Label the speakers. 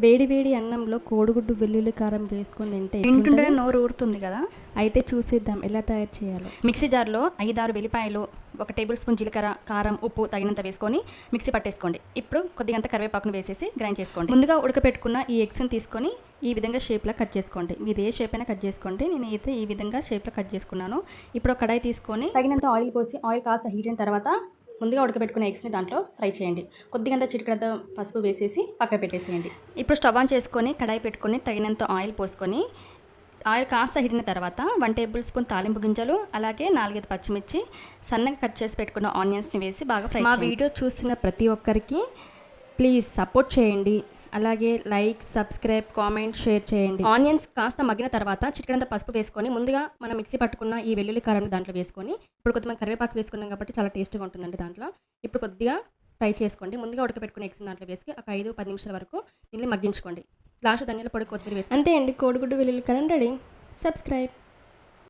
Speaker 1: వేడి వేడి అన్నంలో కోడిగుడ్డు వెల్లుల్లి కారం వేసుకొని తింటే
Speaker 2: తింటుంటేనే నోరు ఊరుతుంది కదా.
Speaker 1: అయితే చూసేద్దాం ఎలా తయారు చేయాలో.
Speaker 2: మిక్సీ జార్లో 5-6 వెల్లిపాయలు, 1 టేబుల్ స్పూన్ జీలకర్ర, కారం, ఉప్పు తగినంత వేసుకొని మిక్సీ పట్టేసుకోండి. ఇప్పుడు కొద్దిగంత కరివేపాకును వేసేసి గ్రైండ్ చేసుకోండి. ముందుగా ఉడకపెట్టుకున్న ఈ ఎగ్స్ని తీసుకొని ఈ విధంగా షేప్లో కట్ చేసుకోండి. మీరు ఏ షేప్ అయినా కట్ చేసుకోండి. నేను అయితే ఈ విధంగా షేప్లో కట్ చేసుకున్నాను. ఇప్పుడు కడాయి తీసుకొని తగినంత ఆయిల్ పోసి ఆయిల్ కాస్త హీట్ అయిన తర్వాత ముందుగా ఉడకబెట్టుకున్న ఎగ్స్ని దాంట్లో ఫ్రై చేయండి. కొద్దిగంత చిటికెడంత పసుపు వేసేసి పక్కన పెట్టేసేయండి. ఇప్పుడు స్టవ్ ఆన్ చేసుకొని కడాయి పెట్టుకొని తగినంత ఆయిల్ పోసుకొని ఆయిల్ కాస్త హీట్ అయిన తర్వాత 1 టేబుల్ స్పూన్ తాలింపు గింజలు, అలాగే 4-5 పచ్చిమిర్చి, సన్నగా కట్ చేసి పెట్టుకున్న ఆనియన్స్ని వేసి బాగా ఫ్రై చేయండి.
Speaker 1: మా వీడియో చూసిన ప్రతి ఒక్కరికి ప్లీజ్ సపోర్ట్ చేయండి. అలాగే లైక్, సబ్స్క్రైబ్, కామెంట్, షేర్ చేయండి.
Speaker 2: ఆనియన్స్ కాస్త మగ్గిన తర్వాత చిటికెడంత పసుపు వేసుకొని ముందుగా మనం మిక్సీ పట్టుకున్న ఈ వెల్లుల్లి కారం దాంట్లో వేసుకొని ఇప్పుడు కొద్దిగా కరివేపాకు వేసుకున్నాం కాబట్టి చాలా టేస్ట్గా ఉంటుందండి దాంట్లో. ఇప్పుడు కొద్దిగా ఫ్రై చేసుకోండి. ముందుగా ఉడకపెట్టుకున్న ఎగ్స్ దాంట్లో వేసి ఒక 5-10 నిమిషాల వరకు దీన్ని మగ్గించుకోండి. లాస్ట్ ధనియాల పొడి, కొత్తిమీర వేసి
Speaker 1: అంతే అండి, కోడిగుడ్డు వెల్లుల్లి కారం రెడీ. సబ్స్క్రైబ్.